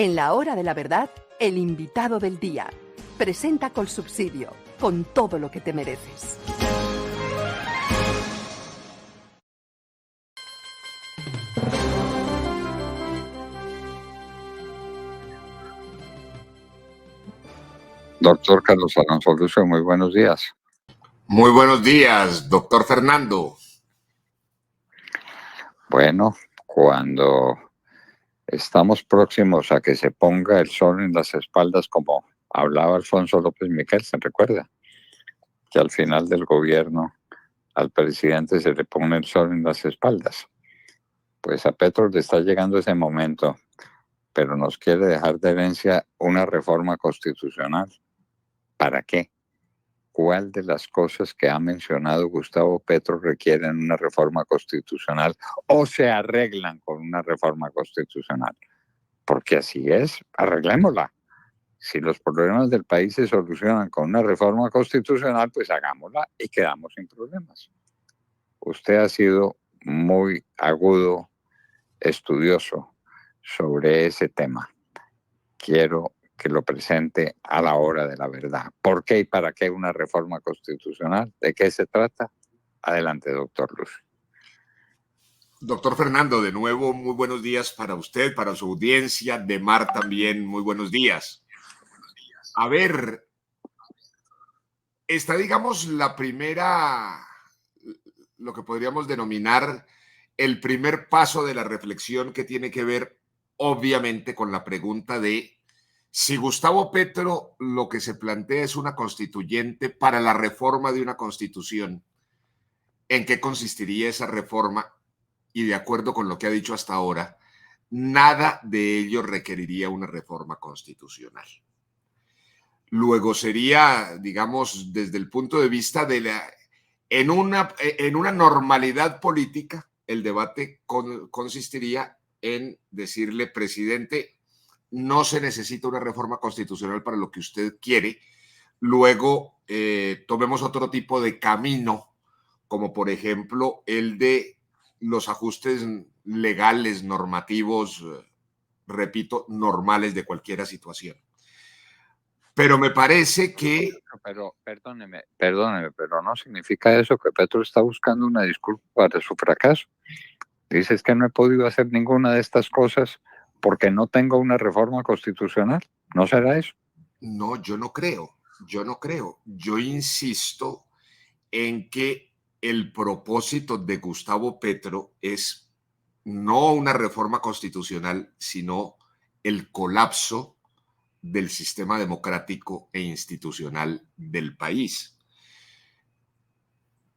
En la hora de la verdad, el invitado del día. Presenta Colsubsidio, con todo lo que te mereces. Doctor Carlos Alonso Lucio, muy buenos días. Muy buenos días, doctor Fernando. Bueno, cuando estamos próximos a que se ponga el sol en las espaldas, como hablaba Alfonso López Miquel, ¿se recuerda? Que al final del gobierno al presidente se le pone el sol en las espaldas. Pues a Petro le está llegando ese momento, pero nos quiere dejar de herencia una reforma constitucional. ¿Para qué? ¿Cuál de las cosas que ha mencionado Gustavo Petro requieren una reforma constitucional o se arreglan con una reforma constitucional? Porque así es, arreglémosla. Si los problemas del país se solucionan con una reforma constitucional, pues hagámosla y quedamos sin problemas. Usted ha sido muy agudo, estudioso sobre ese tema. Quiero que lo presente a la hora de la verdad. ¿Por qué y para qué una reforma constitucional? ¿De qué se trata? Adelante, doctor Luz. Doctor Fernando, de nuevo, muy buenos días para usted, para su audiencia. De Mar también, muy buenos días. A ver, está, digamos, la primera, lo que podríamos denominar el primer paso de la reflexión, que tiene que ver, obviamente, con la pregunta de si Gustavo Petro lo que se plantea es una constituyente para la reforma de una constitución. ¿En qué consistiría esa reforma? Y de acuerdo con lo que ha dicho hasta ahora, nada de ello requeriría una reforma constitucional. Luego sería, digamos, desde el punto de vista de en una normalidad política, el debate consistiría en decirle, presidente, no se necesita una reforma constitucional para lo que usted quiere. Luego tomemos otro tipo de camino, como por ejemplo el de los ajustes legales, normativos, repito, normales de cualquier situación. Pero me parece que... Pero perdóneme, pero no significa eso que Petro está buscando una disculpa para su fracaso. Dices que no he podido hacer ninguna de estas cosas porque no tengo una reforma constitucional. ¿No será eso? No, yo no creo. Yo insisto en que el propósito de Gustavo Petro es no una reforma constitucional, sino el colapso del sistema democrático e institucional del país.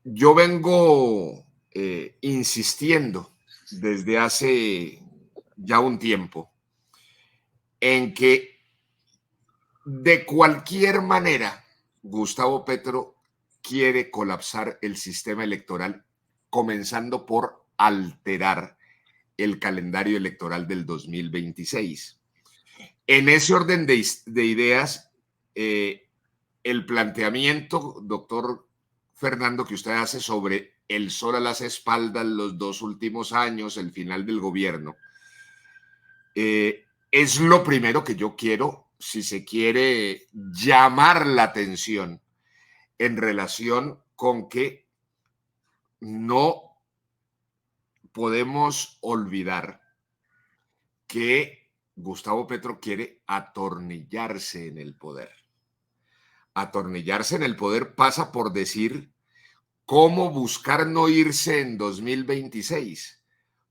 Yo vengo insistiendo desde hace ya un tiempo en que de cualquier manera Gustavo Petro quiere colapsar el sistema electoral, comenzando por alterar el calendario electoral del 2026. En ese orden de ideas, el planteamiento, doctor Fernando, que usted hace sobre el sol a las espaldas, los 2 últimos años, el final del gobierno, es lo primero que yo quiero, si se quiere, llamar la atención en relación con que no podemos olvidar que Gustavo Petro quiere atornillarse en el poder. Atornillarse en el poder pasa por decir cómo buscar no irse en 2026,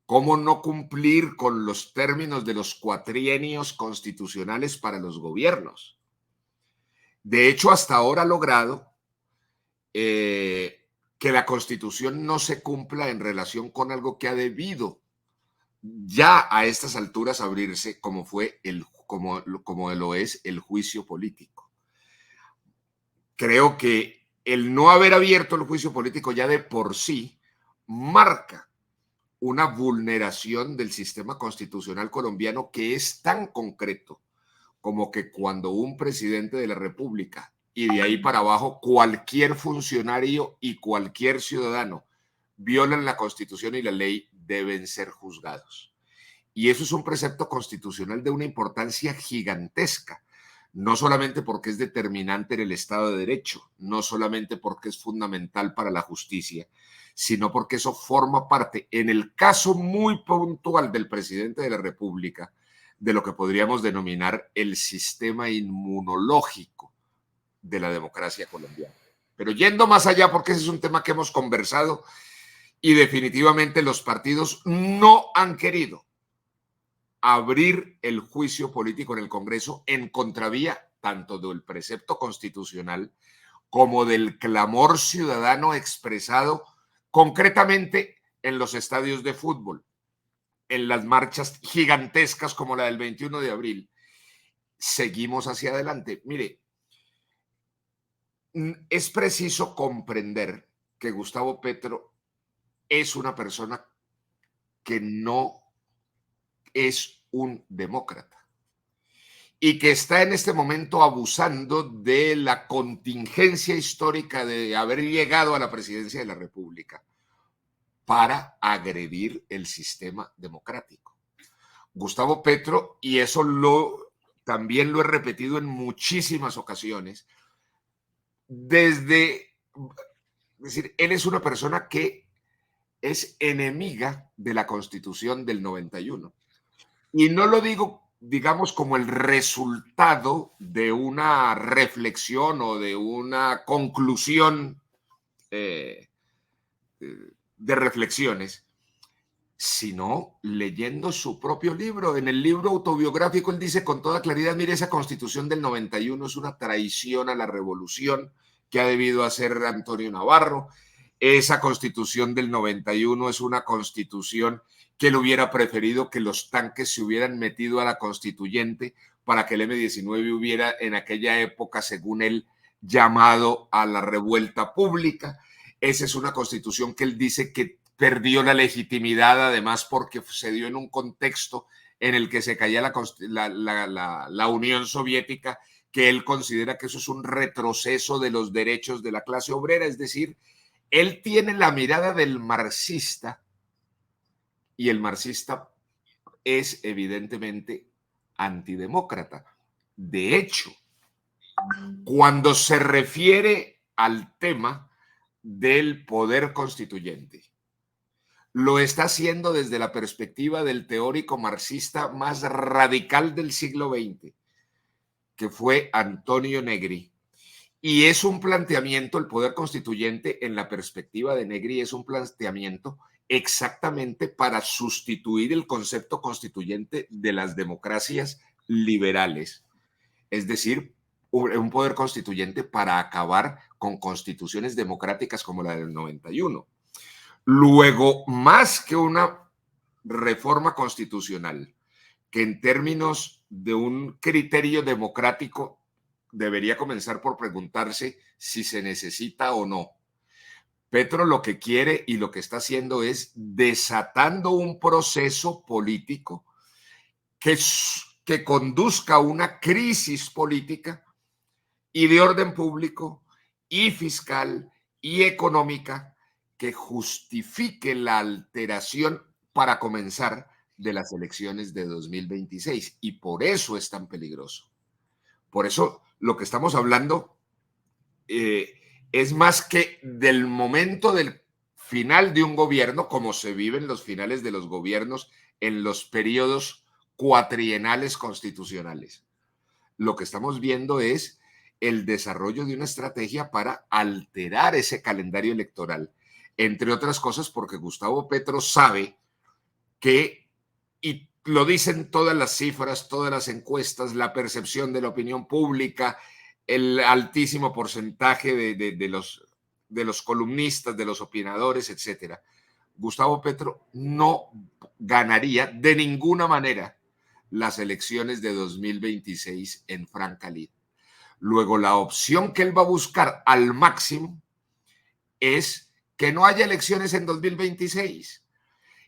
cómo no cumplir con los términos de los cuatrienios constitucionales para los gobiernos. De hecho, hasta ahora ha logrado que la Constitución no se cumpla en relación con algo que ha debido ya a estas alturas abrirse, como lo es el juicio político. Creo que el no haber abierto el juicio político ya de por sí marca una vulneración del sistema constitucional colombiano que es tan concreto como que cuando un presidente de la República y de ahí para abajo cualquier funcionario y cualquier ciudadano violan la Constitución y la ley, deben ser juzgados. Y eso es un precepto constitucional de una importancia gigantesca, no solamente porque es determinante en el Estado de Derecho, no solamente porque es fundamental para la justicia, sino porque eso forma parte, en el caso muy puntual del presidente de la República, de lo que podríamos denominar el sistema inmunológico de la democracia colombiana. Pero yendo más allá, porque ese es un tema que hemos conversado y definitivamente los partidos no han querido abrir el juicio político en el Congreso en contravía tanto del precepto constitucional como del clamor ciudadano expresado concretamente en los estadios de fútbol, en las marchas gigantescas como la del 21 de abril. Seguimos hacia adelante. Mire, es preciso comprender que Gustavo Petro es una persona que no es un demócrata y que está en este momento abusando de la contingencia histórica de haber llegado a la presidencia de la República para agredir el sistema democrático. Gustavo Petro, y eso también lo he repetido en muchísimas ocasiones, es decir, él es una persona que es enemiga de la Constitución del 91. Y no lo digo, digamos, como el resultado de una reflexión o de una conclusión de reflexiones, sino leyendo su propio libro. En el libro autobiográfico él dice con toda claridad, mire, esa Constitución del 91 es una traición a la revolución que ha debido hacer Antonio Navarro. Esa Constitución del 91 es una Constitución que él hubiera preferido que los tanques se hubieran metido a la constituyente para que el M-19 hubiera en aquella época, según él, llamado a la revuelta pública. Esa es una Constitución que él dice que perdió la legitimidad, además porque se dio en un contexto en el que se caía la Unión Soviética, que él considera que eso es un retroceso de los derechos de la clase obrera. Es decir, él tiene la mirada del marxista y el marxista es evidentemente antidemócrata. De hecho, cuando se refiere al tema del poder constituyente, lo está haciendo desde la perspectiva del teórico marxista más radical del siglo XX, que fue Antonio Negri. Y es un planteamiento, el poder constituyente en la perspectiva de Negri es un planteamiento exactamente para sustituir el concepto constituyente de las democracias liberales. Es decir, un poder constituyente para acabar con constituciones democráticas como la del 91. Luego, más que una reforma constitucional, que en términos de un criterio democrático debería comenzar por preguntarse si se necesita o no. Petro lo que quiere y lo que está haciendo es desatando un proceso político que conduzca a una crisis política y de orden público y fiscal y económica que justifique la alteración para comenzar de las elecciones de 2026. Y por eso es tan peligroso. Por eso lo que estamos hablando es más que del momento del final de un gobierno, como se viven los finales de los gobiernos en los periodos cuatrienales constitucionales. Lo que estamos viendo es el desarrollo de una estrategia para alterar ese calendario electoral, entre otras cosas porque Gustavo Petro sabe que, y lo dicen todas las cifras, todas las encuestas, la percepción de la opinión pública, el altísimo porcentaje de los columnistas, de los opinadores, etcétera. Gustavo Petro no ganaría de ninguna manera las elecciones de 2026 en franca lid. Luego, la opción que él va a buscar al máximo es que no haya elecciones en 2026.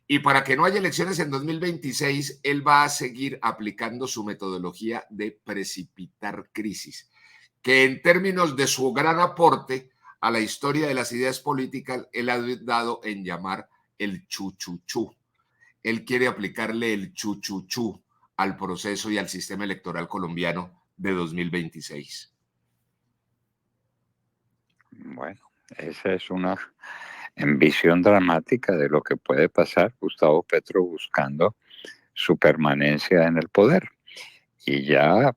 Y para que no haya elecciones en 2026, él va a seguir aplicando su metodología de precipitar crisis, que en términos de su gran aporte a la historia de las ideas políticas, él ha dado en llamar el chu-chu-chu. él quiere aplicarle el chuchuchú al proceso y al sistema electoral colombiano de 2026. Bueno, esa es una visión dramática de lo que puede pasar. Gustavo Petro buscando su permanencia en el poder. Y ya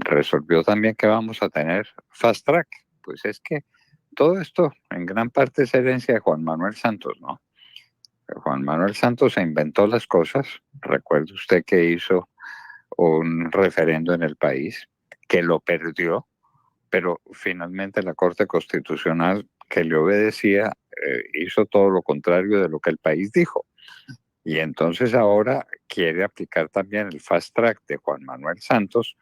resolvió también que vamos a tener fast track. Pues es que todo esto en gran parte es herencia de Juan Manuel Santos, ¿no? Juan Manuel Santos se inventó las cosas. Recuerde usted que hizo un referendo en el país, que lo perdió, pero finalmente la Corte Constitucional, que le obedecía, hizo todo lo contrario de lo que el país dijo. Y entonces ahora quiere aplicar también el fast track de Juan Manuel Santos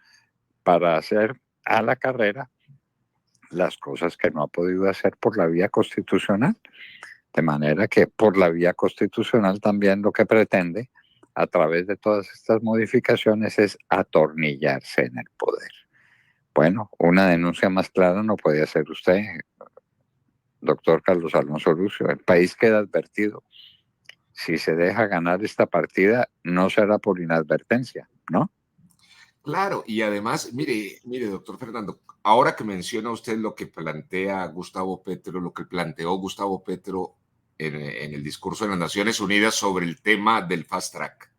para hacer a la carrera las cosas que no ha podido hacer por la vía constitucional. De manera que por la vía constitucional también lo que pretende a través de todas estas modificaciones es atornillarse en el poder. Bueno, una denuncia más clara no podía hacer usted, doctor Carlos Alonso Lucio. El país queda advertido. Si se deja ganar esta partida, no será por inadvertencia, ¿no? Claro, y además, mire, doctor Fernando, ahora que menciona usted lo que plantea Gustavo Petro, lo que planteó Gustavo Petro en el discurso de las Naciones Unidas sobre el tema del fast track,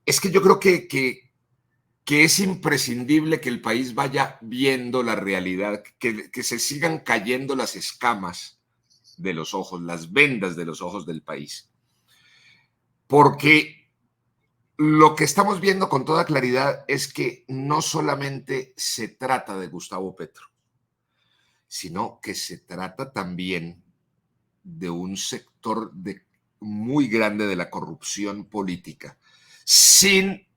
es que yo creo que es imprescindible que el país vaya viendo la realidad, que se sigan cayendo las escamas de los ojos, las vendas de los ojos del país. Porque lo que estamos viendo con toda claridad es que no solamente se trata de Gustavo Petro, sino que se trata también de un sector muy grande de la corrupción política, sin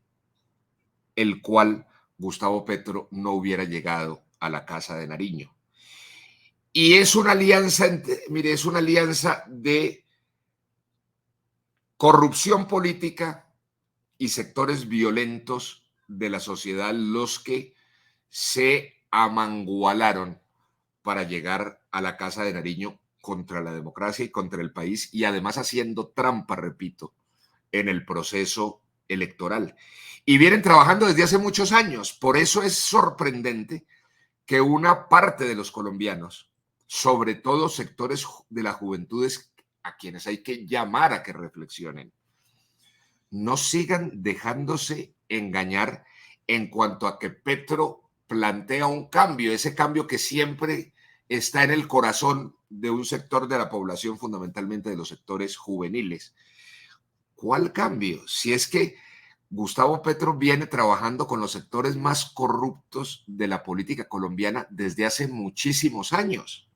el cual Gustavo Petro no hubiera llegado a la Casa de Nariño. Y es una alianza, mire, es una alianza de corrupción política y sectores violentos de la sociedad los que se amangualaron para llegar a la Casa de Nariño contra la democracia y contra el país, y además haciendo trampa, repito, en el proceso electoral. Y vienen trabajando desde hace muchos años. Por eso es sorprendente que una parte de los colombianos, sobre todo sectores de las juventudes a quienes hay que llamar a que reflexionen, no sigan dejándose engañar en cuanto a que Petro plantea un cambio, ese cambio que siempre está en el corazón de un sector de la población, fundamentalmente de los sectores juveniles. ¿Cuál cambio? Si es que Gustavo Petro viene trabajando con los sectores más corruptos de la política colombiana desde hace muchísimos años.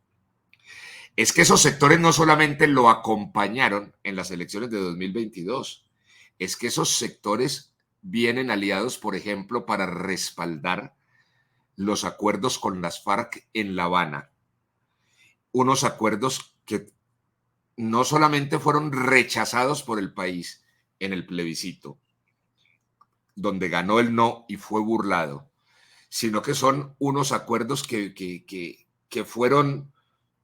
Es que esos sectores no solamente lo acompañaron en las elecciones de 2022, es que esos sectores vienen aliados, por ejemplo, para respaldar los acuerdos con las FARC en La Habana. Unos acuerdos que no solamente fueron rechazados por el país en el plebiscito, donde ganó el no y fue burlado, sino que son unos acuerdos que fueron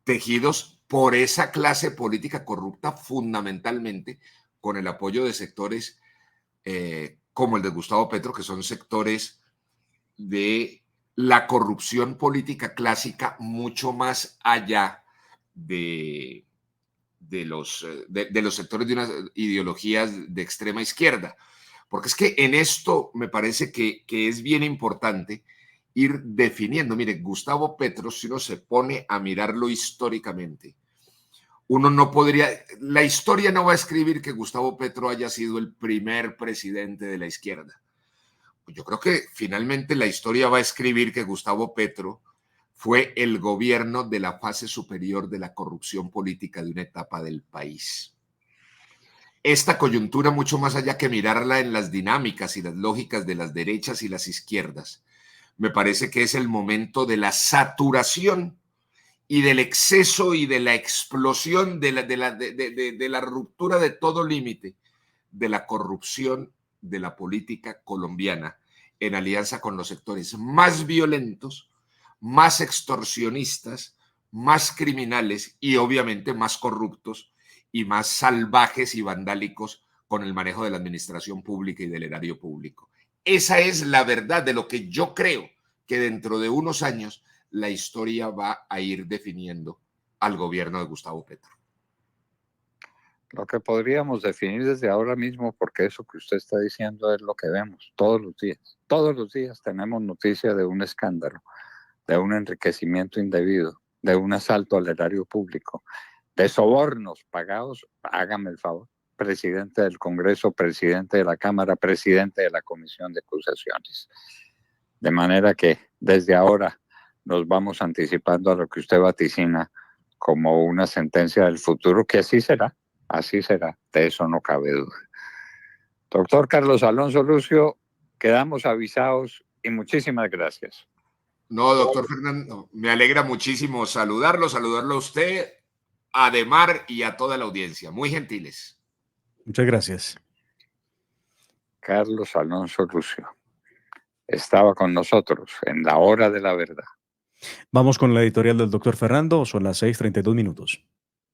tejidos por esa clase política corrupta, fundamentalmente con el apoyo de sectores como el de Gustavo Petro, que son sectores de la corrupción política clásica mucho más allá de los sectores de unas ideologías de extrema izquierda. Porque es que en esto me parece que es bien importante ir definiendo. Mire, Gustavo Petro, si uno se pone a mirarlo históricamente, uno no podría, la historia no va a escribir que Gustavo Petro haya sido el primer presidente de la izquierda. Yo creo que finalmente la historia va a escribir que Gustavo Petro fue el gobierno de la fase superior de la corrupción política de una etapa del país. Esta coyuntura, mucho más allá que mirarla en las dinámicas y las lógicas de las derechas y las izquierdas, me parece que es el momento de la saturación y del exceso y de la explosión, de la ruptura de todo límite de la corrupción de la política colombiana en alianza con los sectores más violentos, más extorsionistas, más criminales y obviamente más corruptos y más salvajes y vandálicos con el manejo de la administración pública y del erario público. Esa es la verdad de lo que yo creo que dentro de unos años la historia va a ir definiendo al gobierno de Gustavo Petro. Lo que podríamos definir desde ahora mismo, porque eso que usted está diciendo es lo que vemos todos los días. Todos los días tenemos noticia de un escándalo, de un enriquecimiento indebido, de un asalto al erario público, de sobornos pagados, hágame el favor, presidente del Congreso, presidente de la Cámara, presidente de la Comisión de Acusaciones. De manera que desde ahora nos vamos anticipando a lo que usted vaticina como una sentencia del futuro, que así será, de eso no cabe duda. Doctor Carlos Alonso Lucio, quedamos avisados y muchísimas gracias. No, doctor Fernando, me alegra muchísimo saludarlo a usted, a Demar y a toda la audiencia. Muy gentiles. Muchas gracias. Carlos Alonso Lucio estaba con nosotros en la hora de la verdad. Vamos con la editorial del doctor Fernando, son las 6:32.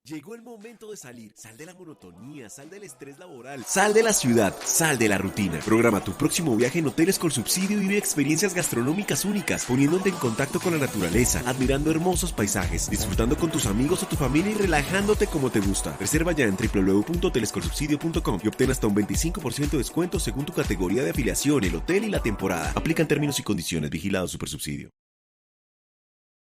Llegó el momento de salir. Sal de la monotonía, sal del estrés laboral, sal de la ciudad, sal de la rutina. Programa tu próximo viaje en hoteles con subsidio y vive experiencias gastronómicas únicas, poniéndote en contacto con la naturaleza, admirando hermosos paisajes, disfrutando con tus amigos o tu familia y relajándote como te gusta. Reserva ya en www.hotelescolsubsidio.com y obtén hasta un 25% de descuento según tu categoría de afiliación, el hotel y la temporada. Aplican términos y condiciones. Vigilado Supersubsidio.